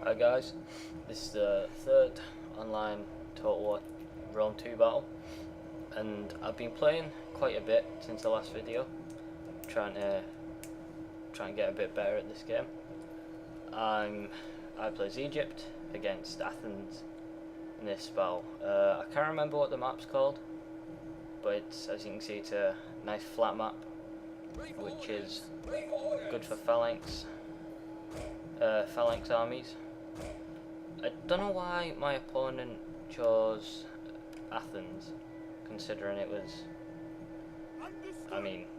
Hi guys, this is the third online Total War Rome 2 battle, and I've been playing quite a bit since the last video, trying to get a bit better at this game. I play as Egypt against Athens in this battle. I can't remember what the map's called, but as you can see, it's a nice flat map, which is good for phalanx armies. I don't know why my opponent chose Athens, considering it was,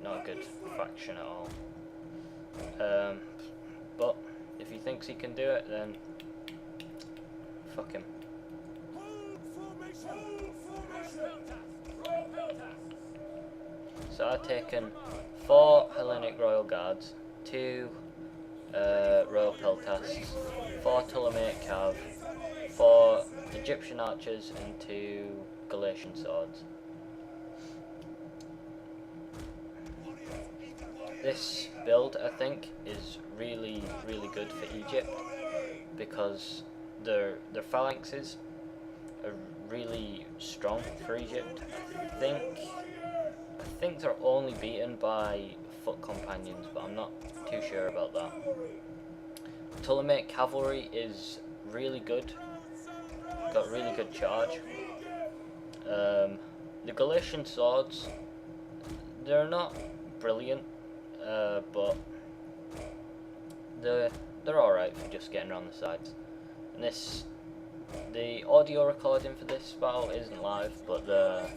not a good faction at all. But if he thinks he can do it, then fuck him. So I've taken 4 Hellenic Royal Guards, 2 Royal Peltasts, 4 Ptolemaic Cav, 4 Egyptian Archers and 2 Galatian Swords. This build, I think, is really good for Egypt because their phalanxes are really strong for Egypt. I think they're only beaten by foot companions, but I'm not too sure about that. Ptolemaic cavalry is really good, got really good charge. The Galatian swords, they're not brilliant, but they're alright for just getting around the sides. And the audio recording for this battle isn't live, but the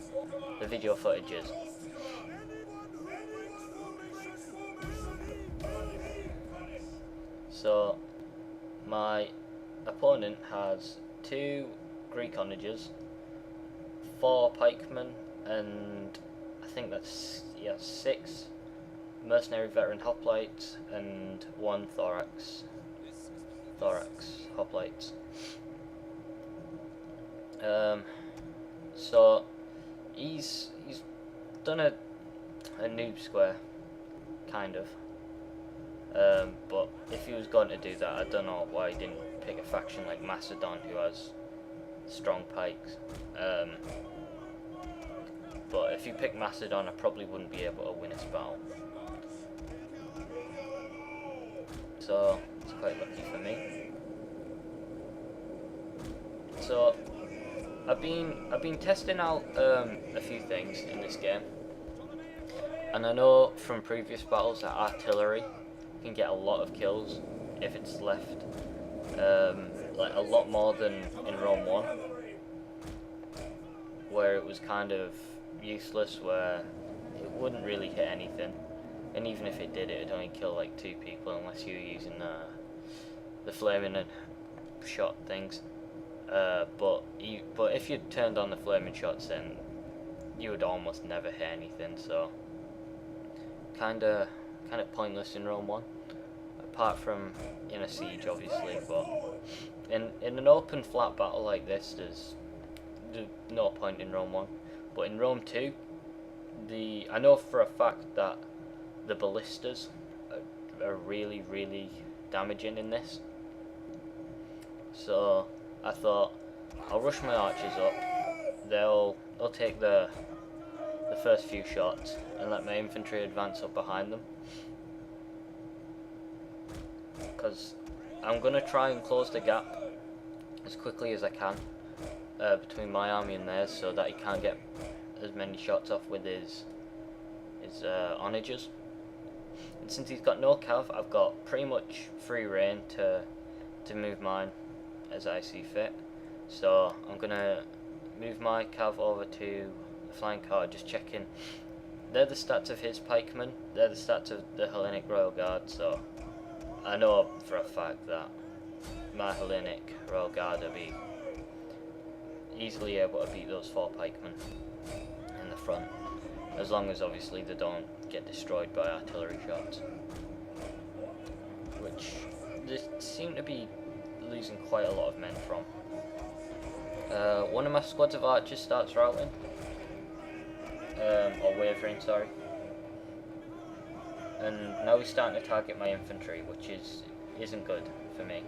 video footage is. So my opponent has 2 Greek onagers, 4 pikemen, and I think that's 6 mercenary veteran hoplites and 1 thorax hoplites. So he's done a noob square, kind of. But if he was going to do that, I don't know why he didn't pick a faction like Macedon, who has strong pikes. But if you pick Macedon, I probably wouldn't be able to win this battle. So it's quite lucky for me. So I've been testing out a few things in this game, and I know from previous battles that artillery can get a lot of kills if it's left, like a lot more than in Rome 1, where it was kind of useless, where it wouldn't really hit anything, and even if it did, it'd only kill like 2 people unless you were using the flaming and shot things. But if you turned on the flaming shots, then you would almost never hit anything. So kind of pointless in Rome 1, apart from in a siege, obviously. But in an open flat battle like this, there's no point in Rome 1. But in Rome 2, I know for a fact that the ballistas are really damaging in this. So I thought I'll rush my archers up. They'll take the first few shots and let my infantry advance up behind them, because I'm going to try and close the gap as quickly as I can between my army and theirs, so that he can't get as many shots off with his onagers. And since he's got no cav, I've got pretty much free reign to move mine as I see fit. So I'm going to move my cav over to the flying car, just checking. They're the stats of his pikemen, they're the stats of the Hellenic Royal Guard, so I know for a fact that my Hellenic Royal Guard will be easily able to beat those 4 pikemen in the front, as long as obviously they don't get destroyed by artillery shots, which they seem to be losing quite a lot of men from. One of my squads of archers starts routing, or wavering, sorry, and now he's starting to target my infantry, which isn't good for me.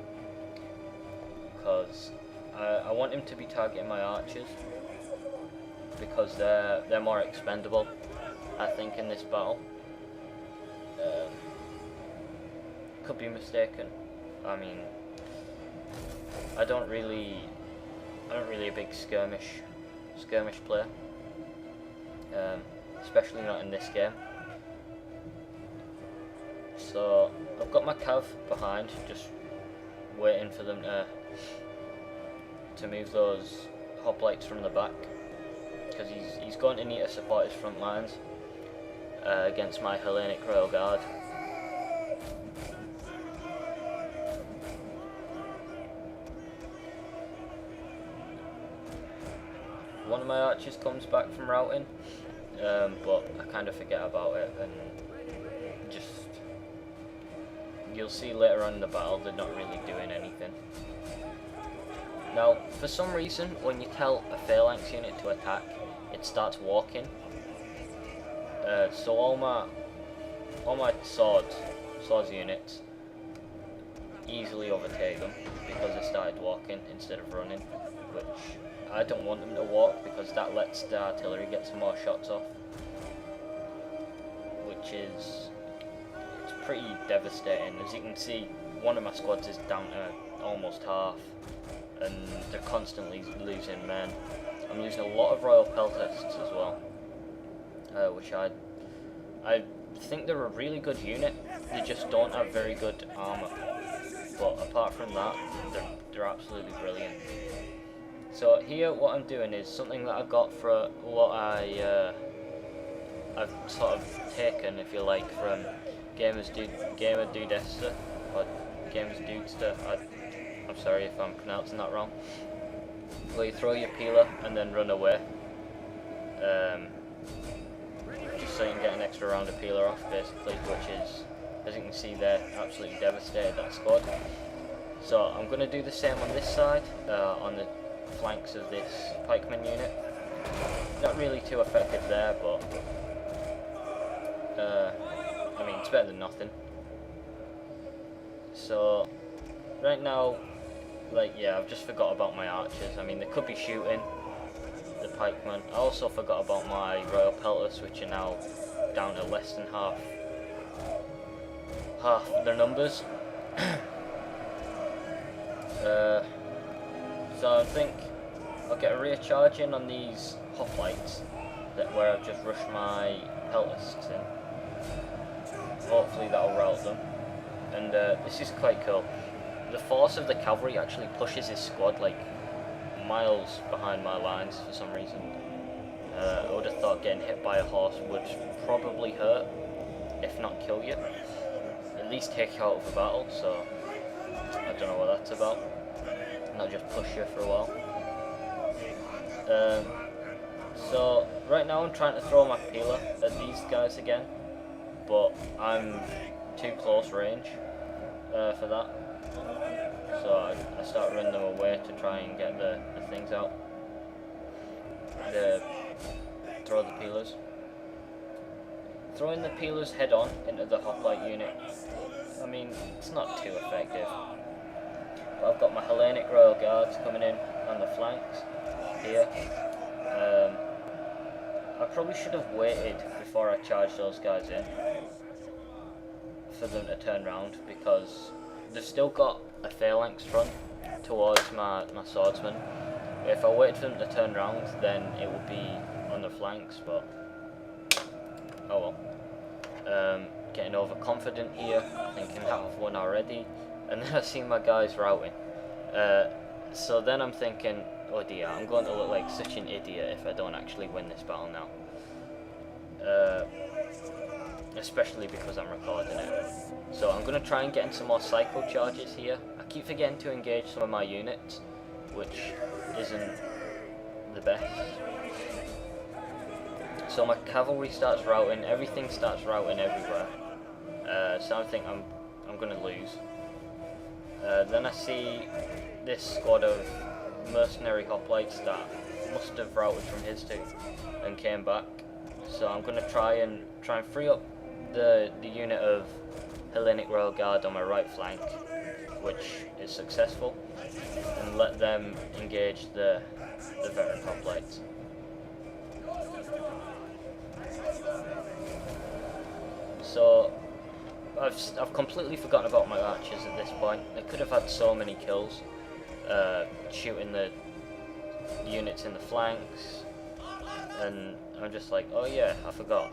because I want him to be targeting my archers because they're more expendable, I think, in this battle. Could be mistaken. I mean, I don't really a big skirmish player, especially not in this game. So I've got my cav behind, just waiting for them to move those hoplites from the back, because he's going to need to support his front lines against my Hellenic Royal Guard. One of my archers comes back from routing, but I kind of forget about it, and just, you'll see later on in the battle they're not really doing anything. Now, for some reason, when you tell a phalanx unit to attack, it starts walking. So all my swords units easily overtake them because they started walking instead of running, which I don't want them to walk because that lets the artillery get some more shots off, which is, it's pretty devastating. As you can see, one of my squads is down to almost half, and they're constantly losing men. I'm losing a lot of Royal Peltasts as well, which I think they're a really good unit. They just don't have very good armour, but apart from that, they're absolutely brilliant. So here, what I'm doing is something that I got for what I've sort of taken, if you like, from Gamer Dudester, or Gamer's Dudester. I'm sorry if I'm pronouncing that wrong. Where you throw your peeler and then run away, just so you can get an extra round of peeler off, basically, which is, as you can see there, absolutely devastated that squad. So I'm going to do the same on this side, on the flanks of this pikeman unit. Not really too effective there, but I mean, it's better than nothing. So right now, like, yeah, I've just forgot about my archers. I mean, they could be shooting the pikemen. I also forgot about my Royal Pelters, which are now down to less than half their numbers. So I think I'll get a recharge in on these hoplites where I've just rushed my peltasts in. Hopefully that'll rout them. And this is quite cool. The force of the cavalry actually pushes his squad like miles behind my lines for some reason. I would have thought getting hit by a horse would probably hurt, if not kill you. At least take you out of the battle, so I don't know what that's about. Not just push you for a while. So right now I'm trying to throw my peeler at these guys again, but I'm too close range for that. So I start running them away to try and get the things out. Throw the peelers. Throwing the peelers head on into the hoplite unit, I mean, it's not too effective. But I've got my Hellenic Royal Guards coming in on the flanks here. I probably should have waited before I charged those guys in for them to turn round, because they've still got a phalanx front towards my swordsmen. If I waited for them to turn round, then it would be on the flanks, but oh well. Getting overconfident here, thinking that I've won already, and then I see my guys routing. So then I'm thinking, oh dear, I'm going to look like such an idiot if I don't actually win this battle now. Especially because I'm recording it. So I'm going to try and get in some more cycle charges here. I keep forgetting to engage some of my units, which isn't the best. So my cavalry starts routing, everything starts routing everywhere. So I think I'm going to lose. Then I see this squad of mercenary hoplites that must have routed from his team and came back. So I'm going to try and free up the unit of Hellenic Royal Guard on my right flank, which is successful, and let them engage the veteran hoplites. So I've completely forgotten about my archers at this point. They could have had so many kills, shooting the units in the flanks, and I'm just like, oh yeah, I forgot.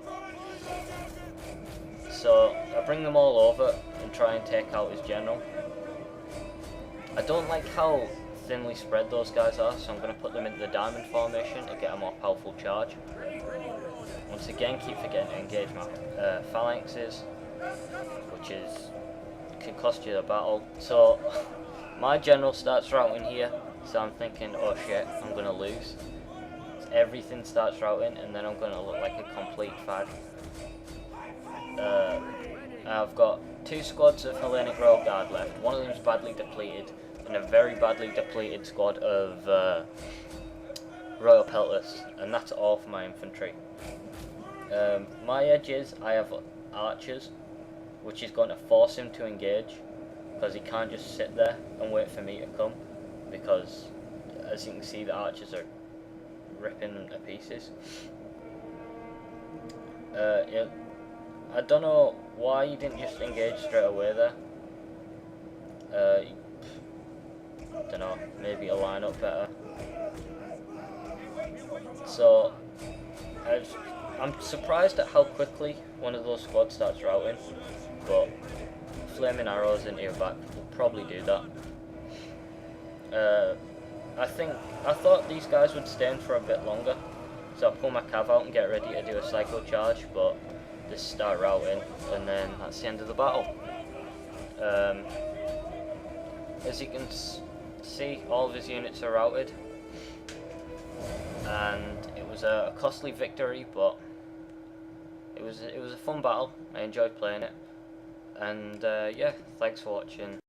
So I bring them all over and try and take out his general. I don't like how thinly spread those guys are, so I'm going to put them into the diamond formation to get a more powerful charge. Once again, keep forgetting to engage my phalanxes, which can cost you the battle. So my general starts routing here, so I'm thinking, oh shit, I'm going to lose. So everything starts routing, and then I'm going to look like a complete fag. I've got 2 squads of Hellenic Royal Guard left. One of them's badly depleted, and a very badly depleted squad of Royal Pelters, and that's all for my infantry. My edges, I have archers, which is going to force him to engage, because he can't just sit there and wait for me to come, because as you can see, the archers are ripping them to pieces. I don't know why you didn't just engage straight away there. I don't know, maybe align up better. So I'm surprised at how quickly one of those squads starts routing, but flaming arrows into your back will probably do that. I thought these guys would stay in for a bit longer, so I pull my cav out and get ready to do a psycho charge, but they start routing, and then that's the end of the battle. As you can see, all of his units are routed, and it was a costly victory, but it was a fun battle. I enjoyed playing it, and yeah, thanks for watching.